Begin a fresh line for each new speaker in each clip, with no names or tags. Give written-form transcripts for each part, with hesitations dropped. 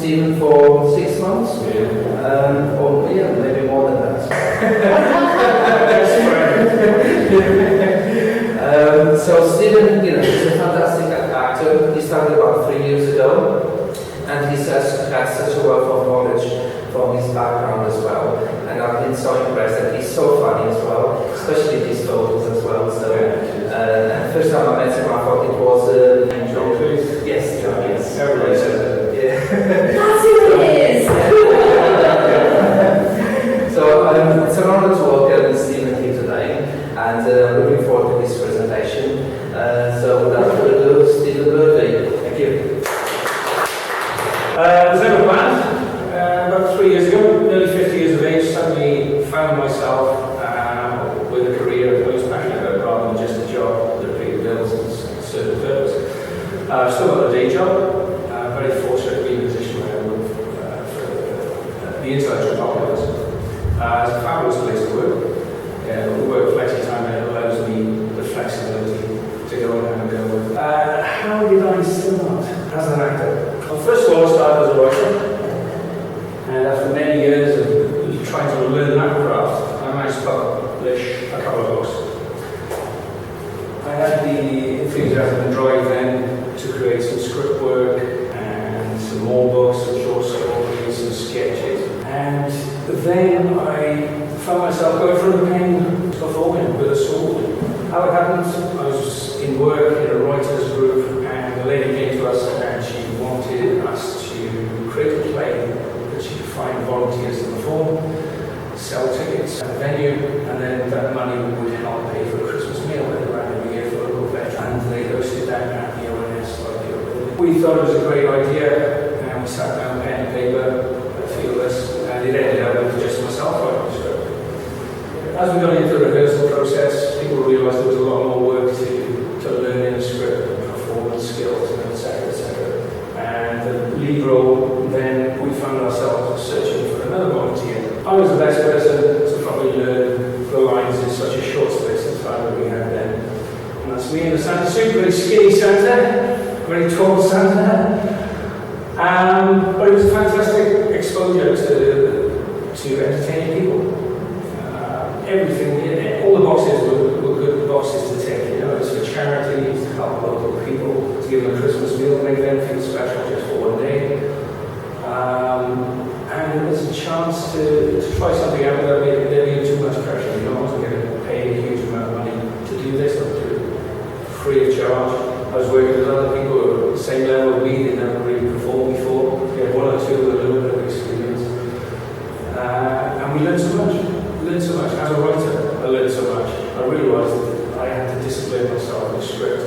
Stephen for 6 months. Or yeah, maybe more than that. So Stephen, he's a fantastic actor. He started about 3 years ago, and he has such a wealth of knowledge from his background as well. And I've been so impressed that he's so funny as well, especially these photos as well. So, first time I met him, I thought it was
John, please.
Yes, John. Yes.
Everybody says it.
Yeah.
That's who it is.
So it's an honor to welcome Stephen here today, and I'm looking forward to his presentation. So without further ado, Stephen Lurvey. Thank you.
Was never planned. About 3 years ago, nearly 50 years of age, suddenly found myself with a career I was passionate about rather than just a job that paid the bills and served a purpose. I've still got a day job. Very fortunate to be in a position where I work for the intellectual populace. It's a fabulous place to work. We work flexi time and it allows me the flexibility to go and go. How did I start as an actor? Well, first of all, I started as a writer. And after many years of trying to learn that craft, I managed to publish a couple of books. I had the enthusiasm and drive then to create some script work and some more books, some short stories, some sketches. And then I found myself going from the pen to performing with a sword. How it happened, I was in work in a writers group and a lady came to us and she wanted us to create a play that she could find volunteers to perform, sell tickets at a venue, and then that money would help pay for a Christmas meal that they ran every year for a local veteran. And they hosted that at the ONS. We thought it was a great idea, and we sat down, pen and paper, fearless, and it ended up with just myself writing the script. As we got into the rehearsal process, people realised there was a lot more work to learn in the script, and performance skills, and etc., etc. And the lead role, then we found ourselves searching for another volunteer. I was the best person to probably learn the lines in such a short space of time that we had then. And that's me in the Santa suit, very skinny Santa, very tall Santa. But it was a fantastic exposure to entertaining people. Everything, all the boxes were good boxes to take. It was for charity, to help local people, to give them a Christmas meal, make them feel special just for one day. And it was a chance to try something out without there being too much pressure. I wasn't going to pay a huge amount of money to do this. I was doing it free of charge. I was working with other people who were at the same level as me, they never really performed before. We had one or two with a little bit of experience. And we learned so much. As a writer, I learned so much. I realised that I had to discipline myself in the script.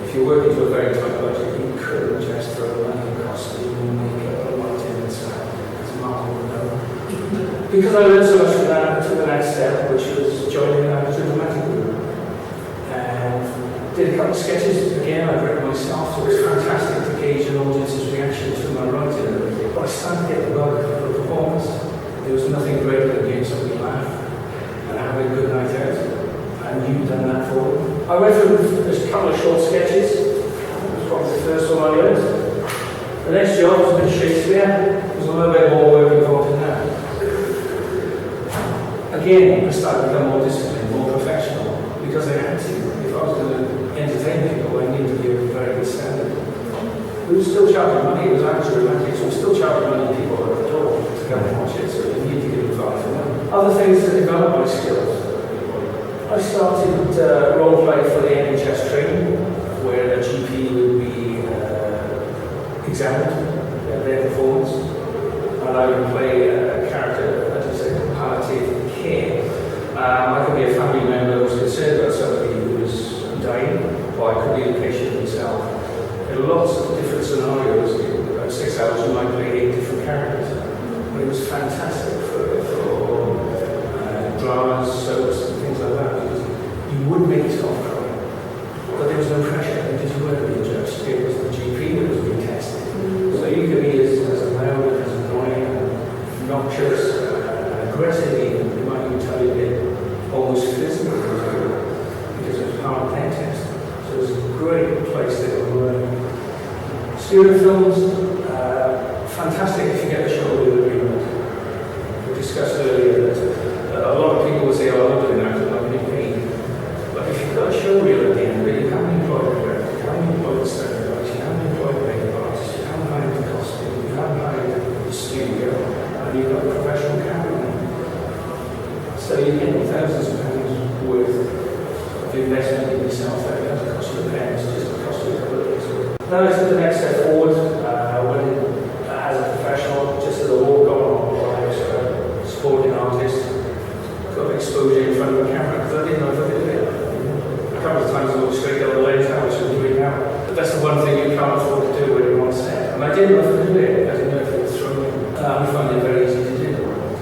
If you're working to a very tight budget, you couldn't just throw money in costume and makeup and lighting and stuff. As Martin would know. Because I learned so much from that, I took the next step, which was joining a dramatic group. And did a couple of sketches. Again, I'd written myself, so it was fantastic to gauge an audience's reaction to my writing and everything. But I started to get the bug for the performance. There was nothing greater than getting somebody laugh and having a good night out. And you've done that for them. I went through a couple of short sketches. It was probably the first one I learned. The next job was a bit Shakespeare. There was a little bit more work involved in that. Again, I started to become more disciplined, more professional, because I had to. If I was going to entertain people, I needed to be of a very good standard. We were still charging money. It was actually romantic, so we were still charging money to people at the door to come and watch it. So you need to give advice for money. Other things that developed my skills. I started role play for the NHS training, where a GP would be examined, their performance, and I would play a character, as I say, palliative care. I could be a family member who was concerned about somebody who was dying, or I could be the patient himself. There are lots of different scenarios. In about 6 hours, you might play 8 different characters. But it was fantastic for dramas, soaps, and things like that, because you would make yourself cry. But there was no pressure, because you weren't being judged. It was the GP that was being tested. So you could be as loud and as annoying and noxious and aggressive even. They might even tell you it almost physical because it was part of pen test. So it was a great place to go learn. Student films, fantastic if you get a showreel agreement. We discussed earlier that a lot of people will say, oh, I'm not doing that because I'm not getting paid. But if you've got a showreel at the end, but you haven't employed a director, you haven't employed a second artist, you haven't employed a makeup artist, you haven't hired the costume, you haven't hired the studio, and you've got a professional cameraman. So you're getting thousands of pounds worth of investment in yourself that doesn't cost you a penny, it's just cost you a couple of days. Now I took the next step forward, went as a professional, just as a walk-on, or I was a sporting artist, got exposure in front of a camera, because I didn't know if I could do it. A couple of times I looked straight down the lens, which I'm doing now. But that's the one thing you can't afford to do when you're on set. And I didn't know if I could do it, I didn't know if it was thrown. I found it very easy to do.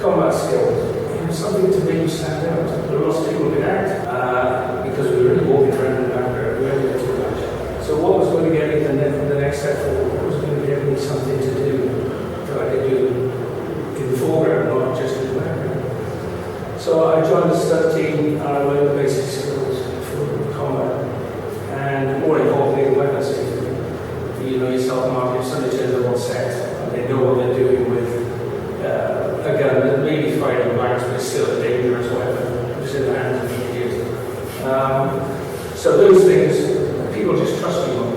Combat skills, something to make you stand out. There are lots of people who can act, because we were really walking around in the background, we weren't doing too much. So what was going to get me the next step forward? What was going to get me something to do that I could do in the foreground, not just in the background? So I joined the stunt team and I learned the basic skills for combat. And more importantly, the weapon safety. You know yourself, Mark, if somebody turns up on set and they know what they're doing with a gun that may be firing blanks, but it's still a dangerous weapon. It's in the hands of the idiot. So those things, people just trust you on.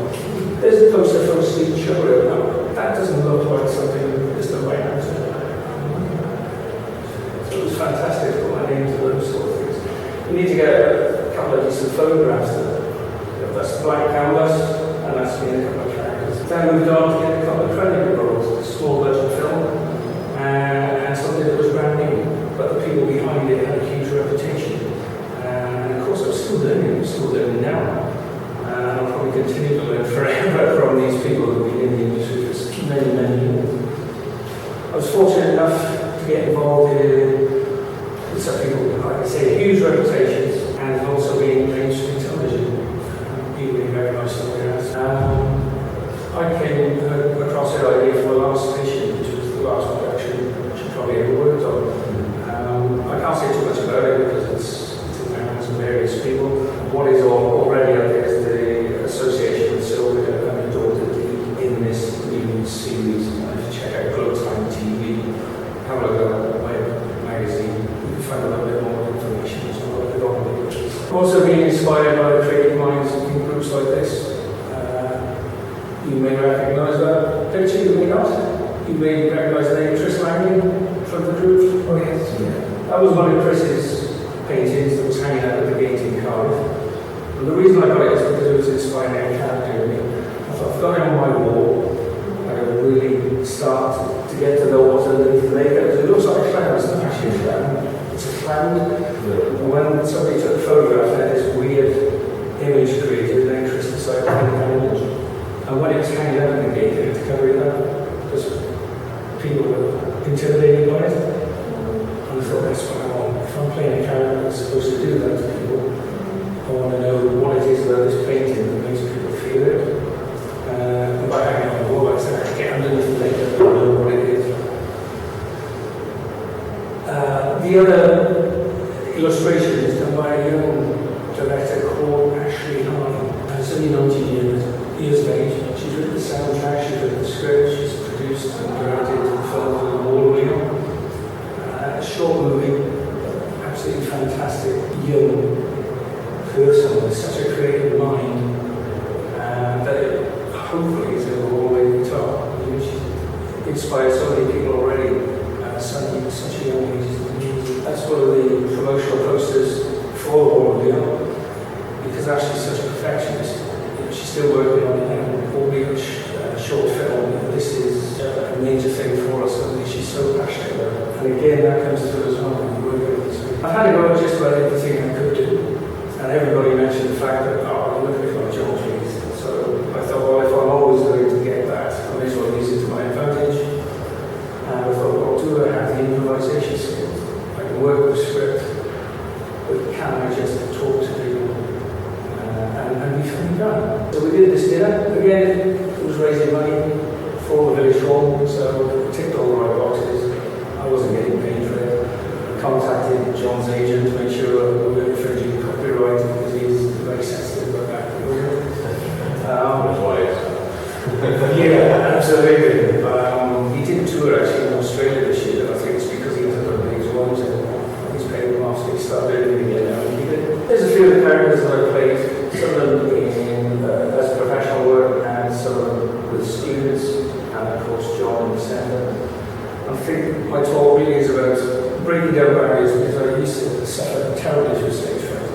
There's a poster from Steve Showreel now. That doesn't look like something that's the right answer. So it was fantastic to put my name to those sort of things. You need to get a couple of decent photographs. That's blank canvas, and that's me in a couple of characters. Then I moved on to get a couple of credit roles, a small budget film, and something that was brand new, but the people behind it had a huge reputation. And of course, I'm still learning now. And I'll probably continue to learn forever from these people who've been in the industry for many, many years. I was fortunate enough to get involved with some people, like I say, huge reputations, and also being mainstream television. People being very much somewhere else. I came across the idea for the last station, which was the last production which I probably ever worked on. I can't say too much about it because it's in the hands of various people. What is already out there is the association with Silver and Daughter in this new series. If you check out Glowtime TV, have a look at that web magazine, you can find a little bit more information as well. I'm also being inspired by the creative minds in groups like this. You may recognise that picture, you may not. You may recognise the name Chris Langley from the group. Oh yes. Yeah. That was one of Chris's paintings that was hanging out at the gate in Cardiff. And the reason I got it is because it was inspiring a character in me. I thought, I've got it on my wall. I can really start to get to know what's underneath the makeup. It looks like a cloud, it's not actually a cloud. It's a cloud. And when somebody took a photograph, they had this weird image created, and then Chris decided to hang that image. And when it was hanging out in the gate, they had to cover it up because people were intimidated by it. And I thought, that's what I want. If I'm playing a character that's supposed to do that to people, I want to know what it is about this painting that makes people feel it. And by hanging on the wall, I said, I get underneath the makeup and know what it is. The other illustration is done by a young director called Ashley Hardy. She's only 19 years of age. She's written the soundtrack, she's written the script, she's produced and directed the film called Lurvey. A short movie, absolutely fantastic young person with such a creative mind that it hopefully is going to go all the way to the top. She's inspired so many people already at such a young age. That's one of the promotional posters for Lurvey, because Ashley's such a perfectionist. She's still working on it now, albeit short film. This is a major thing for us, something she's so passionate about. And again, that comes through as well. I've had a go at just about everything I could do, and everybody mentioned the fact that, oh, look at my job, please. So I thought, well, if I'm always going to get that, I may as well use it to my advantage. And I thought, well, do I have the improvisation skills? I can work with script, but can I just talk to people? And we finally done. So we did this dinner. Again, it was raising money for the village hall, so we ticked all the right boxes. I wasn't getting paid for it. I contacted John's agent to make sure we were infringing copyright because he's very sensitive about that. Yeah, absolutely. He did students, and of course John in the centre. I think my talk really is about breaking down barriers because I used to suffer terribly through stage fright.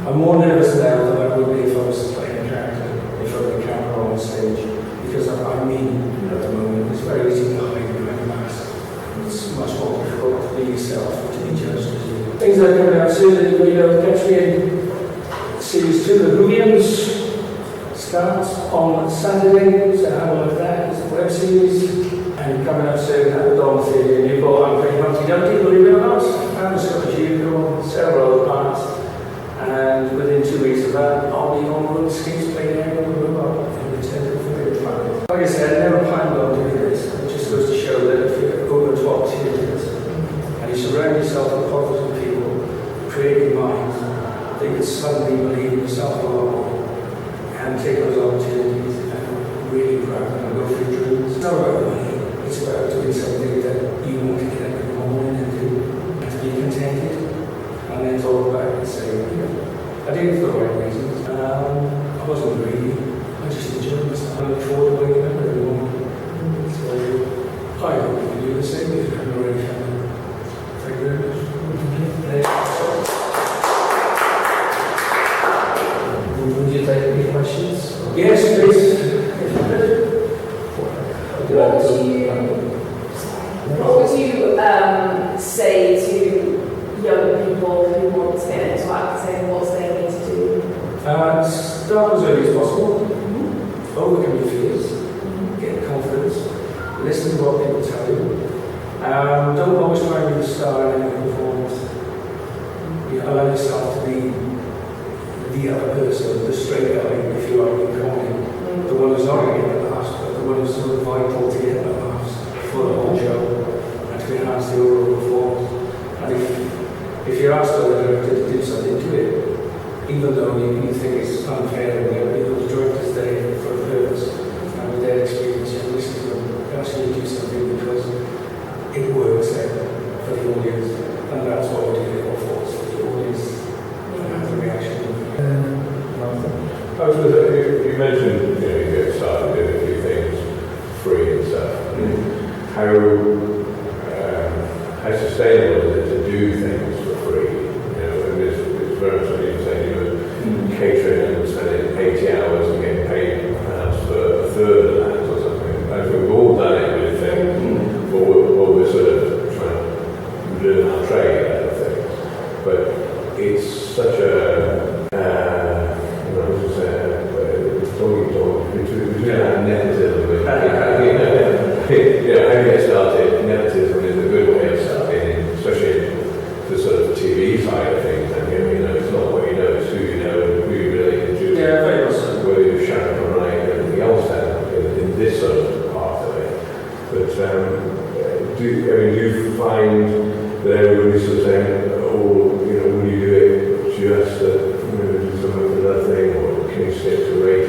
I'm more nervous now than I would be if I was playing a character, if I had a camera on stage, because I'm mean at the moment. It's very easy to hide behind a mask. It's much more difficult to be yourself or to be judged as you. Things that are coming out soon that you'll catch me in series 2, The Rubians, starts on Saturday, so have a look at that. It's a web series. And coming up soon at the Dawn Theatre in Newport, I'm pretty Humpty Dumpty, believe it or not. And the Scottish Unicorn, several other parts. And within 2 weeks of that, I'll be on road skates playing air on the robot in the Centre for Great Fun. Like I said, I never planned on doing this. It just goes to show that if you're open to opportunities and you surround yourself with positive people, creative minds, they can suddenly believe in yourself a lot more and take those opportunities and really grab them and go for your dreams. It's not about money. It's about doing something that you want to get up in the morning and do, and to be contented. And then talk about it and say, I did it for the right reasons. I wasn't greedy. I just enjoyed myself. I look forward to waking up every morning. So I hope you can do the same if you haven't already done it. Thank you very much.
Would you take any questions?
Yes, please.
What would you say to young people who want to get into acting? What they need to do?
Start as early as possible. Overcome your fears. Get confidence. Listen to what people tell you. Don't always try to be the star in every performance. You allow yourself to be the other person, the straight guy, if you like, in comedy. The one who's not going to get the laughs, but the one who's so vital to get the laughs for the whole show and to enhance the overall performance. And if you're asked by the director to do something, do it. Even though you think it's unfair and whatever, because the director's there for a purpose. And with their experience, you listen to them, they ask you to do something because it works there for the audience. And that's what we do it all for, so the audience has a reaction.
I was going to say, you mentioned you get started doing a few things free and stuff. How sustainable is it to do things for free? And it's very much what you were saying, catering and spending 80 hours and getting paid perhaps for a third of that or something. I think we've all done it with things, but we're sort of trying to learn our trade out of things. But it's such a between that nepotism, how do you get started? Nepotism is a good way of starting, especially the sort of TV side of things. And it's not what you know, it's who you know and who you relate to.
Yeah, very much so.
Whether you're Sharon or Ryan or anything else in this sort of part of it. But do you find that everybody's sort of saying, will you do it just do something with that thing, or can you stick to rate?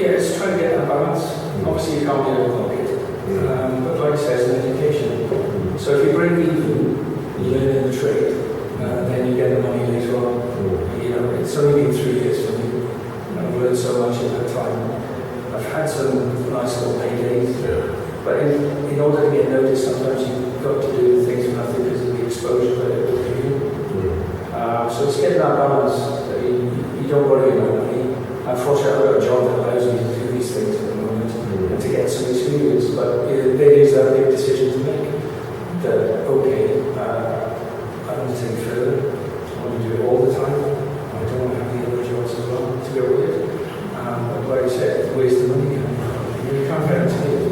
It's trying to get that balance. Obviously, you can't do it without it. But like I said, it's an education. So if you break even, you learn in the trade, then you get the money later on. It's only been 3 years for me. I've learned so much in that time. I've had some nice little paydays. But in order to get noticed, sometimes you've got to do things for nothing because of the exposure that it will give you. So it's getting that balance that you don't worry about money. Unfortunately, I've got a job that allows me to do these things at the moment and to get some experience, but it is that big decision to make. That, okay, I want to take it further, I want to do it all the time, I don't want to have the other jobs as well to go with it. But like I said, where's the money coming from? You can't guarantee it.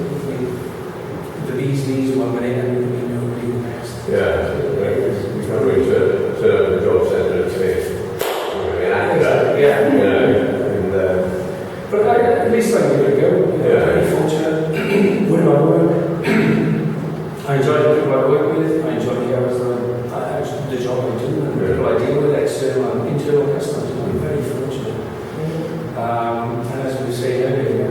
The bee's knees one minute and you know the next.
Yeah, you can't really turn up the job centre and say,
but at least I give it a go. I'm very fortunate where I work. I enjoy the people I work with. I enjoy the hours the job I do, and the people I deal with, external and internal customers. I'm very fortunate. And as we say earlier,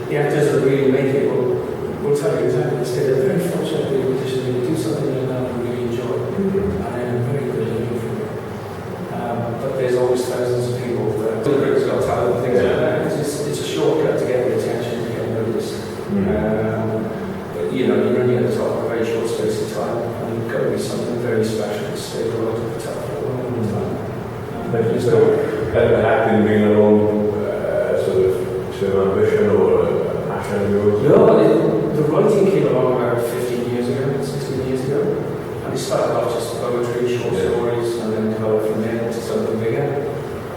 the actors that really make it will tell you exactly. They say they're very fortunate to be in a position to do something like that and really enjoy. And I'm very good at living for it. But there's always thousands of people that Got Talent and things like that. It's a shortcut to get the attention, to get
Has acting been a long sort of term ambition or a passion of yours?
No, the writing came along about 15 years ago, 16 years ago. And it started off just poetry, short stories, and then developed from there into something bigger.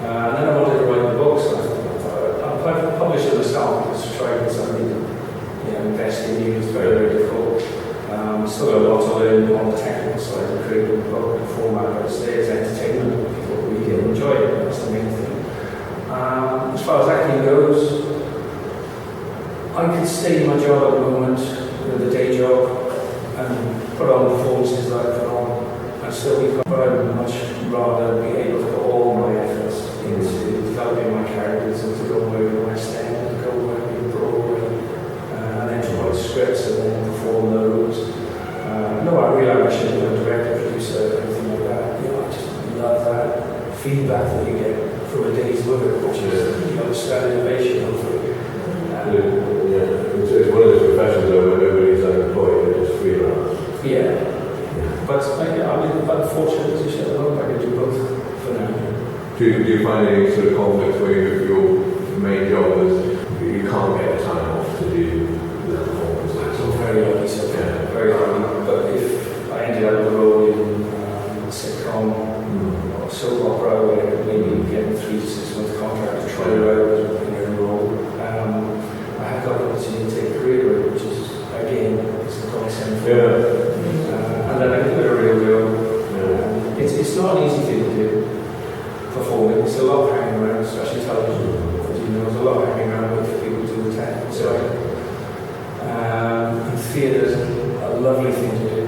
And then I wanted to write the books. So I thought I'd publish it myself, just try and get somebody to invest in you. It's very, very difficult. Still got a lot to learn on the technical side of creating a book and format, but it's entertainment. People really enjoy it. That's the main thing. As far as acting goes, I could stay in my job at the moment, the day job, and put on performances that I put on, and still be. But I would much rather be able to put all my efforts into developing my characters and to go work in West End, and to go work in Broadway, and then to write scripts and then perform those. No, I really ambition to be a director, producer, anything like that. I just love that feedback that you get from a day's work, which is standard innovation, hopefully.
It's one of those professions though where nobody's unemployed, they're just freelance.
Yeah. But I'm in a fortunate position at the moment, I can do both for now.
Do you find any sort of conflicts where your main job is you can't get the time off to do the performances?
I'm very lucky so far, very lucky. But if I ended up with a role in a sitcom or soap opera where maybe getting 3 to 6 month contract to try it out in a role, I have got the opportunity to take a career break, which is again it's the concept. And then I give it a real go. It's not an easy thing to do. Performing, it's a lot of hanging around, especially television. As you know, there's a lot of hanging around with people do the technical side. And theatre's a lovely thing to do,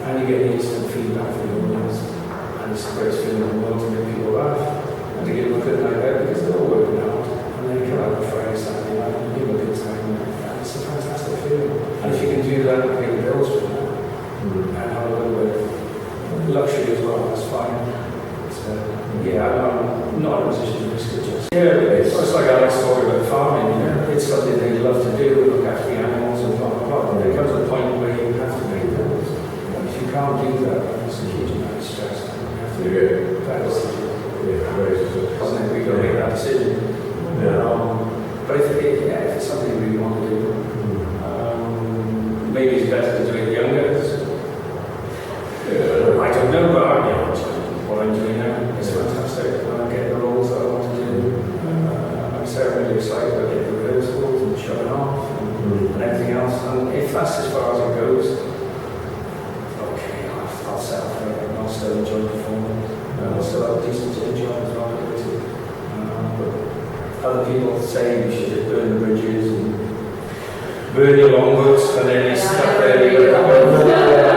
and you get the instant feedback from the audience, and it's the greatest feeling in the world to make people laugh and to give them a good night out because they're all working hard, and then you come out on Friday, Saturday night, and give them a good time, and it's a fantastic feeling. And if you can do that and pay the bills for that, and have a little bit of luxury as well, that's fine. I'm not in a position to risk it just. It's like Alex talking about farming, it's something they love to do, look after the animals and blah, blah, blah. But there comes a point where you have to pay bills. And if you can't do that, then it's a huge amount of stress. And you have to do that decision. Doesn't we got to make that decision? But if it's something you really want to do, maybe it's better to do it younger. I don't know, but what I'm doing now is fantastic. I'm getting the roles that I want to do. I'm so really excited about getting the rehearsals and showing off and everything else. And if that's as far as it goes, okay, I'll settle for it and I'll still enjoy performing. I'll still have a decent day job as well. But other people say you should just burn the bridges and burn your longbooks and then you're stuck there.